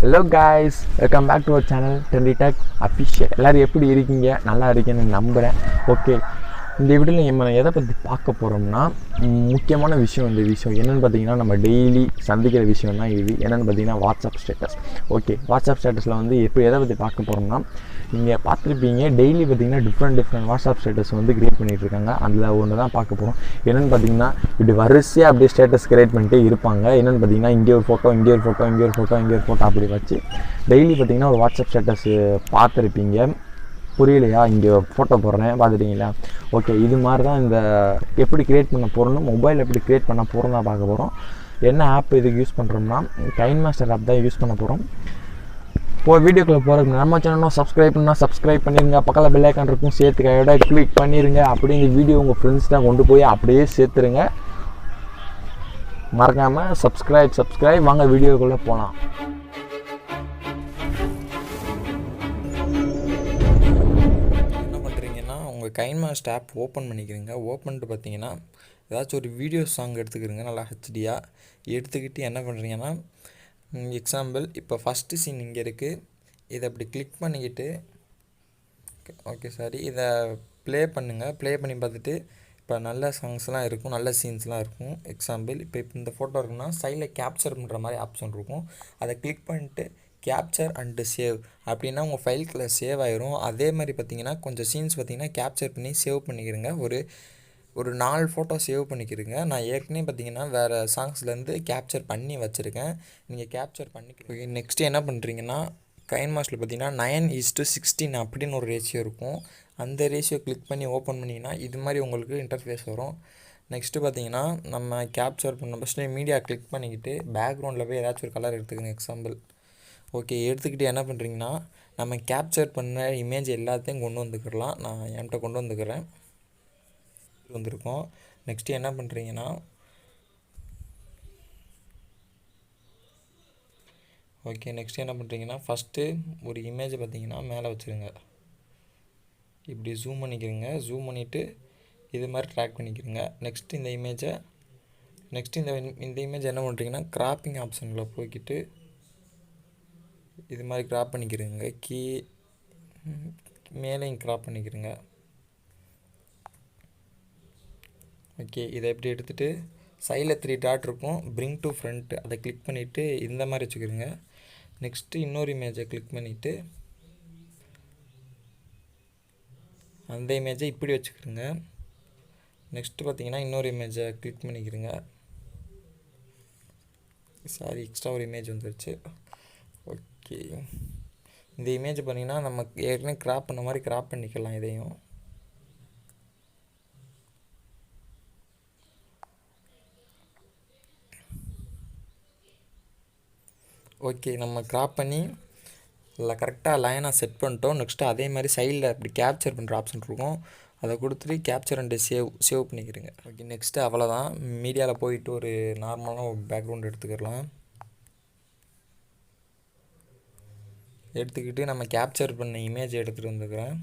Hello guys, welcome back to our channel Trendy Tech Official. எல்லாரும் எப்படி இருக்கீங்க? நல்லா இருக்கீங்கன்னு நம்புறேன். ஓகே, இந்த வீடியோவில் நம்ம எதை பற்றி பார்க்க போகிறோம்னா முக்கியமான விஷயம். இந்த விஷயம் என்னென்னு பார்த்தீங்கன்னா நம்ம டெய்லி சந்திக்கிற விஷயம் தான் இது. என்னென்னு பார்த்தீங்கன்னா வாட்ஸ்அப் ஸ்டேட்டஸ். ஓகே, வாட்ஸ்அப் ஸ்டேட்டஸில் வந்து இப்போ எதை பற்றி பார்க்க போகிறோம்னா, நீங்கள் பார்த்துருப்பீங்க டெய்லி பார்த்தீங்கன்னா டிஃப்ரெண்ட் வாட்ஸ்அப் ஸ்டேட்டஸ் வந்து க்ரியேட் பண்ணிகிட்ருக்காங்க. அதில் ஒன்று தான் பார்க்க போகிறோம். என்னென்னு பார்த்தீங்கன்னா இப்படி வரிசையாக அப்படியே ஸ்டேட்டஸ் க்ரியேட் பண்ணிட்டே இருப்பாங்க. என்னென்னு பார்த்தீங்கன்னா இங்கே ஒரு ஃபோட்டோ அப்படி வச்சு டெய்லி பார்த்தீங்கன்னா ஒரு வாட்ஸ்அப் ஸ்டேட்டஸ் பார்த்துருப்பீங்க. புரியலையா? இங்கே ஃபோட்டோ போடுறேன் பார்த்துட்டிங்களா? ஓகே, இது மாதிரி தான் இந்த எப்படி க்ரியேட் பண்ண போகிறோம்னு மொபைல் எப்படி க்ரியேட் பண்ண போகிறோம் தான் பார்க்க போகிறோம். என்ன ஆப் இதுக்கு யூஸ் பண்ணுறோம்னா கைன்மாஸ்டர் ஆப் தான் யூஸ் பண்ண போகிறோம். இப்போ வீடியோக்குள்ளே போகிறதுக்கு நம்ம சேனலும் சப்ஸ்கிரைப் பண்ணிடுங்க. பக்கத்தில் பெல் ஐக்கான் இருக்கும், சேர்த்து கையோட கிளிக் பண்ணிடுங்க. அப்படியே இந்த வீடியோ உங்கள் ஃப்ரெண்ட்ஸ் தான் கொண்டு போய் அப்படியே சேர்த்துருங்க. மறக்காமல் சப்ஸ்கிரைப். வாங்க வீடியோக்குள்ளே போகலாம். கைன்மாஸ்டர் ஆப் ஓப்பன் பண்ணிக்கிறீங்க. ஓப்பன் பண்ணிட்டு பார்த்தீங்கன்னா ஏதாச்சும் ஒரு வீடியோ சாங் எடுத்துக்கிறீங்க. நல்லா ஹெச்டியாக எடுத்துக்கிட்டு என்ன பண்ணுறீங்கன்னா, எக்ஸாம்பிள் இப்போ ஃபஸ்ட்டு சீன் இங்கே இருக்குது. இதை அப்படி கிளிக் பண்ணிக்கிட்டு இதை ப்ளே பண்ணுங்கள். ப்ளே பண்ணி பார்த்துட்டு இப்போ நல்ல சாங்ஸ்லாம் இருக்கும், நல்ல சீன்ஸ்லாம் இருக்கும். எக்ஸாம்பிள் இப்போ இந்த ஃபோட்டோ இருக்குன்னா சைடில் கேப்சர் பண்ணுற மாதிரி ஆப்ஷன் இருக்கும். அதை கிளிக் பண்ணிட்டு கேப்சர் அண்டு சேவ் அப்படின்னா உங்கள் ஃபைல்குள்ளே சேவ் ஆயிரும். அதே மாதிரி பார்த்தீங்கன்னா கொஞ்சம் சீன்ஸ் பார்த்தீங்கன்னா கேப்சர் பண்ணி சேவ் பண்ணிக்கிறங்க. ஒரு 4 ஃபோட்டோ சேவ் பண்ணிக்கிறங்க. நான் ஏற்கனவே பார்த்தீங்கன்னா வேறு சாங்ஸ்லேருந்து கேப்சர் பண்ணி வச்சுருக்கேன். நீங்கள் கேப்சர் பண்ணிக்க. நெக்ஸ்ட்டு என்ன பண்ணுறீங்கன்னா கைன்மாஸ்டரில் பார்த்தீங்கன்னா 9:16 அப்படின்னு ஒரு ரேஷியோ இருக்கும். அந்த ரேஷியோ கிளிக் பண்ணி ஓப்பன் பண்ணிங்கன்னா இது மாதிரி உங்களுக்கு இன்டர்ஃபேஸ் வரும். நெக்ஸ்ட்டு பார்த்தீங்கன்னா நம்ம கேப்சர் பண்ண ஃபஸ்ட்டு மீடியா கிளிக் பண்ணிக்கிட்டு பேக்ரவுண்டில் போய் ஏதாச்சும் ஒரு கலர் எடுத்துக்கங்க. எக்ஸாம்பிள் ஓகே எடுத்துக்கிட்டு என்ன பண்ணுறீங்கன்னா நம்ம கேப்சர் பண்ண இமேஜ் எல்லாத்தையும் கொண்டு வந்துக்கிறலாம். நான் என்கிட்ட கொண்டு வந்துக்கிறேன். வந்திருக்கோம். நெக்ஸ்ட்டு என்ன பண்ணுறீங்கன்னா ஃபஸ்ட்டு ஒரு இமேஜ் பார்த்தீங்கன்னா மேலே வச்சுருங்க. இப்படி ஜூம் பண்ணிக்கிறங்க. ஜூம் பண்ணிவிட்டு இது மாதிரி ட்ராக் பண்ணிக்கிறங்க. நெக்ஸ்ட்டு இந்த இமேஜ் என்ன பண்ணுறீங்கன்னா கிராப்பிங் ஆப்ஷனில் போய்கிட்டு இது மாதிரி கிராப் பண்ணிக்கிறங்க. மேலேயும் கிராப் பண்ணிக்கிறங்க. ஓகே, இதை எப்படி எடுத்துகிட்டு சைடில் 3 டாட் இருக்கும், பிரிங் டு ஃப்ரண்ட் அதை கிளிக் பண்ணிவிட்டு இந்த மாதிரி வச்சுக்கிறங்க. நெக்ஸ்ட்டு இன்னொரு இமேஜை கிளிக் பண்ணிவிட்டு அந்த இமேஜை இப்படி வச்சுக்கிறங்க. நெக்ஸ்ட்டு பார்த்தீங்கன்னா இன்னொரு இமேஜை கிளிக் பண்ணிக்கிறங்க. எக்ஸ்ட்ரா ஒரு இமேஜ் வந்துருச்சு. ஓகே, இந்த இமேஜ் பண்ணிங்கன்னா நம்ம ஏற்கனவே கிராப் பண்ண மாதிரி கிராப் பண்ணிக்கலாம். இதையும் ஓகே நம்ம கிராப் பண்ணி இல்லை கரெக்டாக லைனாக செட் பண்ணிட்டோம். நெக்ஸ்ட்டு அதே மாதிரி சைடில் இப்படி கேப்சர் பண்ணுற ஆப்ஷன் இருக்கும். அதை கொடுத்துட்டு கேப்சர் அண்டு சேவ் பண்ணிக்கிறங்க. ஓகே, நெக்ஸ்ட்டு அவ்வளோதான். மீடியாவில் போயிட்டு ஒரு நார்மலான ஒரு பேக்ரவுண்ட் எடுத்துக்கலாம். எடுத்துக்கிட்டு நம்ம கேப்சர் பண்ண இமேஜ் எடுத்துகிட்டு வந்துக்கிறேன்.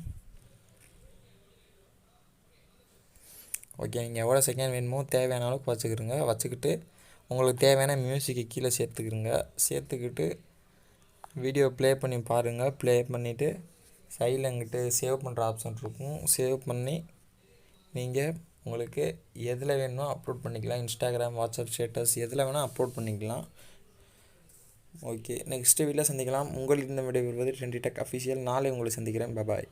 ஓகே, நீங்கள் எவ்வளோ செகண்ட் வேணுமோ தேவையான அளவுக்கு வச்சுக்கிறங்க. வச்சுக்கிட்டு உங்களுக்கு தேவையான மியூசிக்கை கீழே சேர்த்துக்கிட்டு வீடியோ ப்ளே பண்ணி பாருங்கள். ப்ளே பண்ணிவிட்டு சைடில் எங்கிட்ட சேவ் பண்ணுற ஆப்ஷன் இருக்கும். சேவ் பண்ணி நீங்கள் உங்களுக்கு எதில் வேணுமோ அப்லோட் பண்ணிக்கலாம். இன்ஸ்டாகிராம், வாட்ஸ்அப் ஸ்டேட்டஸ் எதில் வேணால் அப்லோட் பண்ணிக்கலாம். ஓகே, நெக்ஸ்ட்டு வீடியோவில் சந்திக்கலாம். உங்களுக்கு இந்த வீடியோ வருவது ட்ரெண்டி டெக் அஃபிஷியல். நாளை உங்களை சந்திக்கிறேன். பாய்.